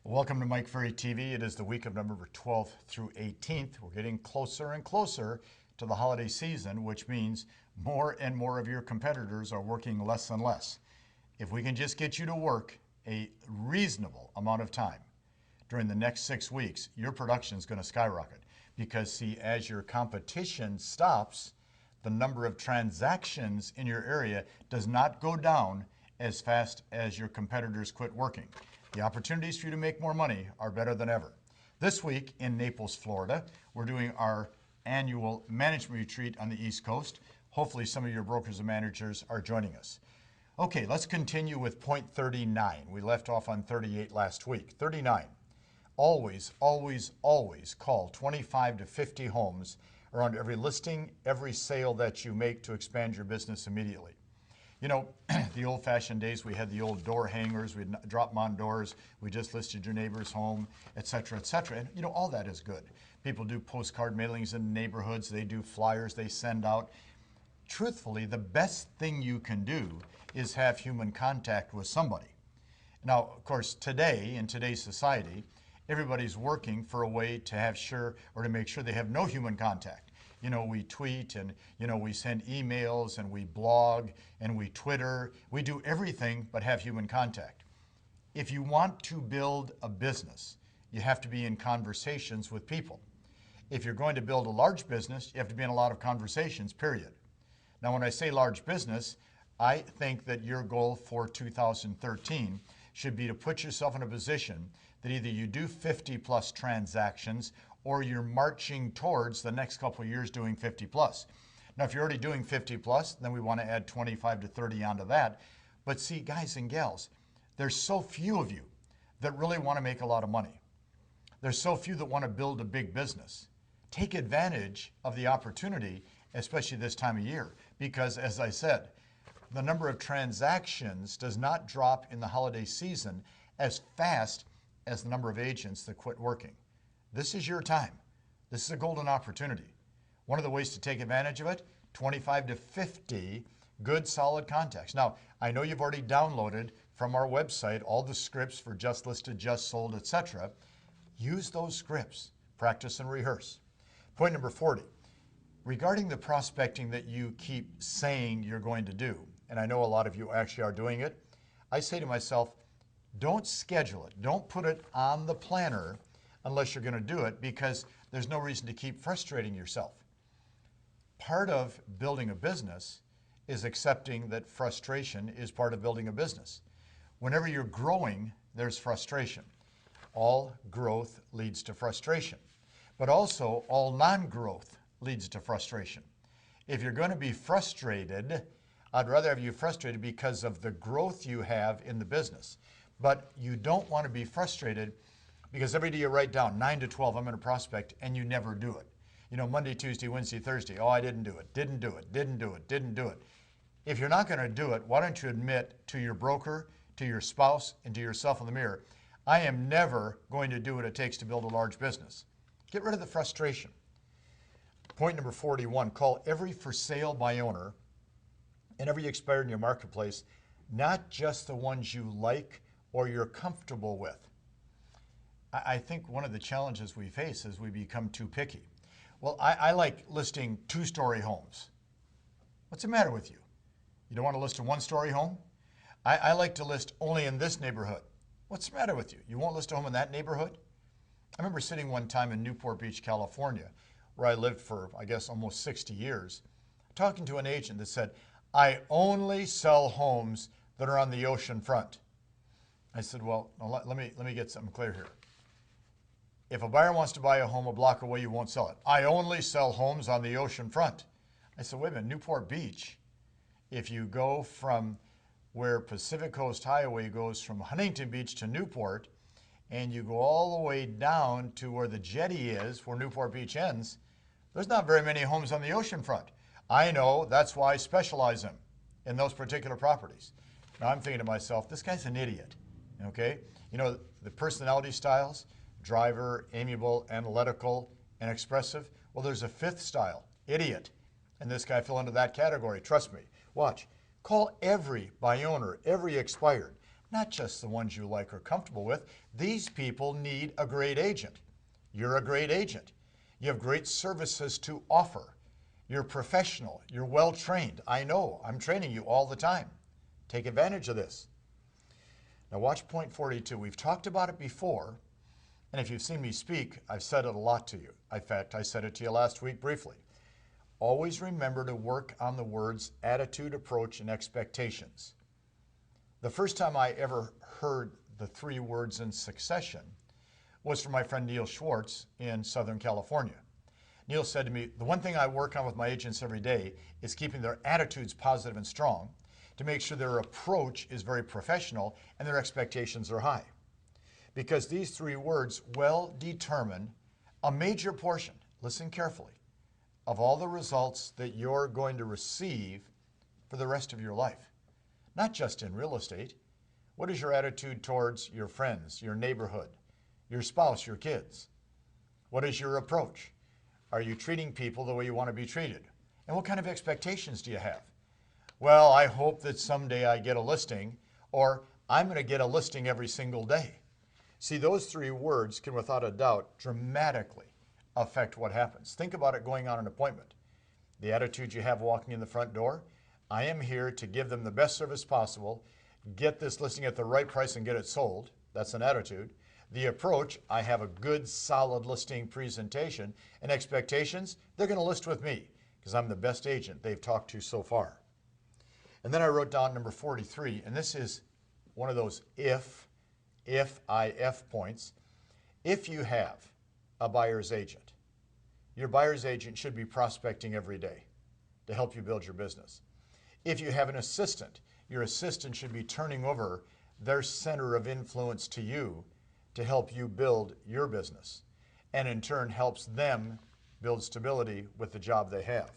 Welcome to Mike Ferry TV. It is the week of November 12th through 18th. We're getting closer and closer to the holiday season, which means more and more of your competitors are working less and less. If we can just get you to work a reasonable amount of time during the next 6 weeks, your production is going to skyrocket. Because see, as your competition stops, the number of transactions in your area does not go down as fast as your competitors quit working. The opportunities for you to make more money are better than ever. This week in Naples, Florida, we're doing our annual management retreat on the East Coast. Hopefully some of your brokers and managers are joining us. Okay, let's continue with point 39. We left off on 38 last week. 39. Always, always, always call 25 to 50 homes around every listing, every sale that you make to expand your business immediately. You know, the old-fashioned days, we had the old door hangers, we'd drop them on doors, we just listed your neighbor's home, et cetera, et cetera. And, you know, all that is good. People do postcard mailings in neighborhoods, they do flyers they send out. Truthfully, the best thing you can do is have human contact with somebody. Now, of course, today, in today's society, everybody's working for a way to have sure, or to make sure they have no human contact. You know, we tweet and, you know, we send emails and we blog and we Twitter. We do everything but have human contact. If you want to build a business, you have to be in conversations with people. If you're going to build a large business, you have to be in a lot of conversations, period. Now, when I say large business, I think that your goal for 2013 should be to put yourself in a position that either you do 50 plus transactions or you're marching towards the next couple of years doing 50 plus. Now, if you're already doing 50 plus, then we want to add 25 to 30 onto that. But see, guys and gals, there's so few of you that really want to make a lot of money. There's so few that want to build a big business. Take advantage of the opportunity, especially this time of year, because as I said, the number of transactions does not drop in the holiday season as fast as the number of agents that quit working. This is your time. This is a golden opportunity. One of the ways to take advantage of it, 25 to 50 good solid contacts. Now, I know you've already downloaded from our website all the scripts for just listed, just sold, etc. Use those scripts, practice and rehearse. Point number 40, regarding the prospecting that you keep saying you're going to do, and I know a lot of you actually are doing it, I say to myself, don't schedule it. Don't put it on the planner unless you're going to do it, because there's no reason to keep frustrating yourself. Part of building a business is accepting that frustration is part of building a business. Whenever you're growing, there's frustration. All growth leads to frustration, but also all non-growth leads to frustration. If you're going to be frustrated, I'd rather have you frustrated because of the growth you have in the business. But you don't want to be frustrated because every day you write down 9 to 12, I'm going to prospect, and you never do it. You know, Monday, Tuesday, Wednesday, Thursday, oh, I didn't do it, didn't do it, didn't do it, didn't do it. If you're not going to do it, why don't you admit to your broker, to your spouse, and to yourself in the mirror, I am never going to do what it takes to build a large business. Get rid of the frustration. Point number 41, call every for sale by owner and every expired in your marketplace, not just the ones you like or you're comfortable with. I think one of the challenges we face is we become too picky. Well, I like listing 2-story homes. What's the matter with you? You don't want to list a 1-story home? I like to list only in this neighborhood. What's the matter with you? You won't list a home in that neighborhood? I remember sitting one time in Newport Beach, California, where I lived for, I guess, almost 60 years, talking to an agent that said, I only sell homes that are on the ocean front. I said, well, let me get something clear here. If a buyer wants to buy a home a block away, you won't sell it. I only sell homes on the ocean front. I said, wait a minute, Newport Beach, if you go from where Pacific Coast Highway goes from Huntington Beach to Newport, and you go all the way down to where the jetty is, where Newport Beach ends, there's not very many homes on the ocean front. I know, that's why I specialize in those particular properties. Now I'm thinking to myself, this guy's an idiot, okay? You know, the personality styles, driver, amiable, analytical, and expressive. Well, there's a 5th style, idiot. And this guy fell into that category, trust me. Watch, call every by owner, every expired, not just the ones you like or comfortable with. These people need a great agent. You're a great agent. You have great services to offer. You're professional. You're well trained. I know. I'm training you all the time. Take advantage of this. Now watch point 42. We've talked about it before, and if you've seen me speak, I've said it a lot to you. In fact, I said it to you last week briefly. Always remember to work on the words attitude, approach, and expectations. The first time I ever heard the three words in succession was from my friend Neil Schwartz in Southern California. Neil said to me, the one thing I work on with my agents every day is keeping their attitudes positive and strong to make sure their approach is very professional and their expectations are high. Because these three words will determine a major portion, listen carefully, of all the results that you're going to receive for the rest of your life. Not just in real estate. What is your attitude towards your friends, your neighborhood, your spouse, your kids? What is your approach? Are you treating people the way you want to be treated? And what kind of expectations do you have? Well, I hope that someday I get a listing, or I'm going to get a listing every single day. See, those three words can without a doubt dramatically affect what happens. Think about it going on an appointment. The attitude you have walking in the front door, I am here to give them the best service possible, get this listing at the right price and get it sold. That's an attitude. The approach, I have a good, solid listing presentation, and expectations, they're going to list with me because I'm the best agent they've talked to so far. And then I wrote down number 43, and this is one of those if points. If you have a buyer's agent, your buyer's agent should be prospecting every day to help you build your business. If you have an assistant, your assistant should be turning over their center of influence to you to help you build your business, and in turn helps them build stability with the job they have.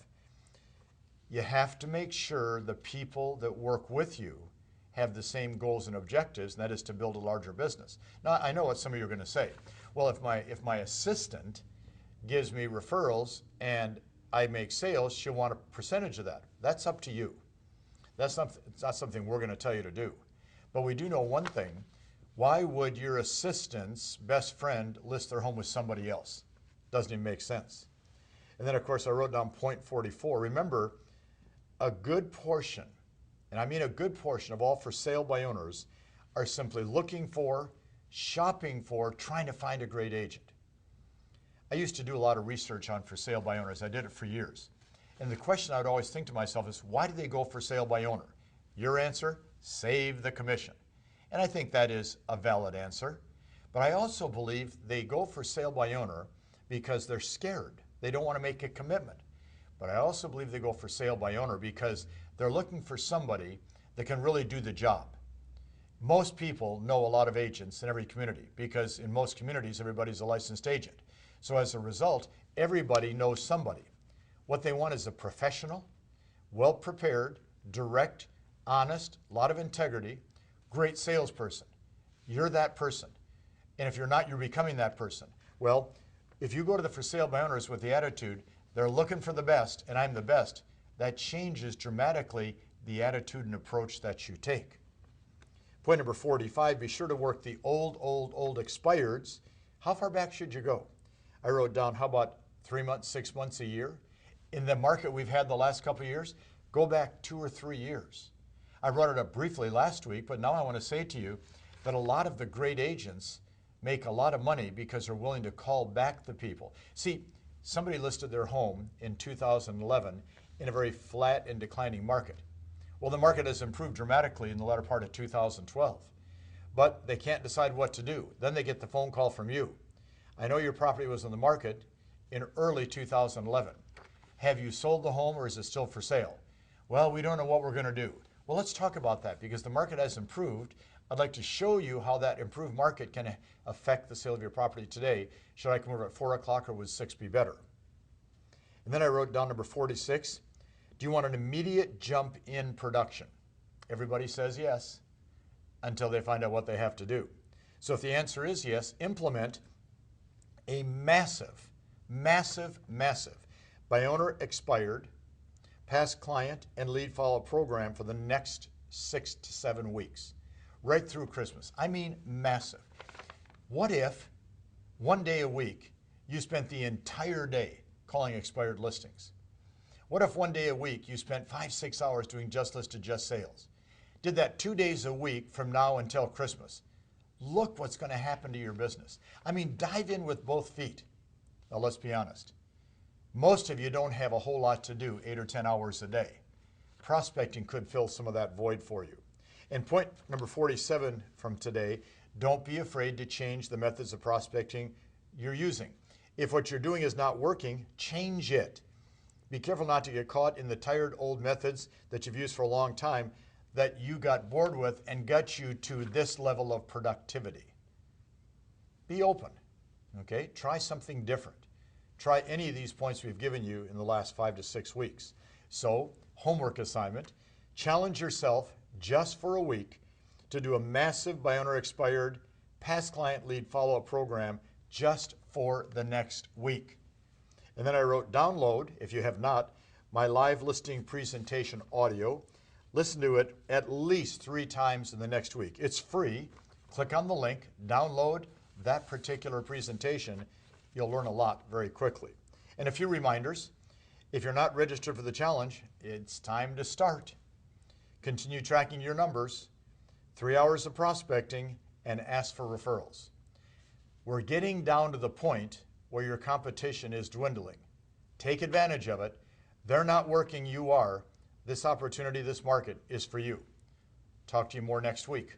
You have to make sure the people that work with you have the same goals and objectives, and that is to build a larger business. Now, I know what some of you are going to say. Well, if my assistant gives me referrals and I make sales, she'll want a percentage of that. That's up to you. It's not something we're going to tell you to do. But we do know one thing. Why would your assistant's best friend list their home with somebody else? Doesn't even make sense. And then, of course, I wrote down point 44. Remember, a good portion, and I mean a good portion of all for sale by owners, are simply looking for, shopping for, trying to find a great agent. I used to do a lot of research on for sale by owners. I did it for years. And the question I would always think to myself is, why do they go for sale by owner? Your answer, save the commission. And I think that is a valid answer. But I also believe they go for sale by owner because they're scared. They don't want to make a commitment. But I also believe they go for sale by owner because they're looking for somebody that can really do the job. Most people know a lot of agents in every community because in most communities, everybody's a licensed agent. So as a result, everybody knows somebody. What they want is a professional, well-prepared, direct, honest, a lot of integrity, great salesperson. You're that person. And if you're not, you're becoming that person. Well, if you go to the for sale by owners with the attitude, they're looking for the best and I'm the best, that changes dramatically the attitude and approach that you take. Point number 45, be sure to work the old expireds. How far back should you go? I wrote down, how about 3 months, 6 months, a year? In the market we've had the last couple of years, go back 2 or 3 years. I brought it up briefly last week, but now I want to say to you that a lot of the great agents make a lot of money because they're willing to call back the people. See, somebody listed their home in 2011 in a very flat and declining market. Well, the market has improved dramatically in the latter part of 2012, but they can't decide what to do. Then they get the phone call from you. I know your property was on the market in early 2011. Have you sold the home or is it still for sale? Well, we don't know what we're going to do. Well, let's talk about that because the market has improved. I'd like to show you how that improved market can affect the sale of your property today. Should I come over at 4 o'clock or would 6 be better? And then I wrote down number 46. Do you want an immediate jump in production? Everybody says yes until they find out what they have to do. So if the answer is yes, implement a massive by owner expired, past client and lead follow program for the next 6 to 7 weeks. right through Christmas. I mean, massive. What if one day a week you spent the entire day calling expired listings? What if one day a week you spent 5-6 hours doing just listed, just sales? Did that 2 days a week from now until Christmas? Look what's going to happen to your business. I mean, dive in with both feet. Now, let's be honest. Most of you don't have a whole lot to do 8 or 10 hours a day. Prospecting could fill some of that void for you. And point number 47 from today, don't be afraid to change the methods of prospecting you're using. If what you're doing is not working, change it. Be careful not to get caught in the tired old methods that you've used for a long time that you got bored with and got you to this level of productivity. Be open, okay? Try something different. Try any of these points we've given you in the last 5 to 6 weeks. So, homework assignment, challenge yourself just for a week to do a massive buy owner expired past client lead follow-up program just for the next week. And then I wrote download, if you have not, my live listing presentation audio. Listen to it at least 3 times in the next week. It's free. Click on the link, download that particular presentation. You'll learn a lot very quickly. And a few reminders. If you're not registered for the challenge, it's time to start. Continue tracking your numbers, 3 hours of prospecting, and ask for referrals. We're getting down to the point where your competition is dwindling. Take advantage of it. They're not working, you are. This opportunity, this market is for you. Talk to you more next week.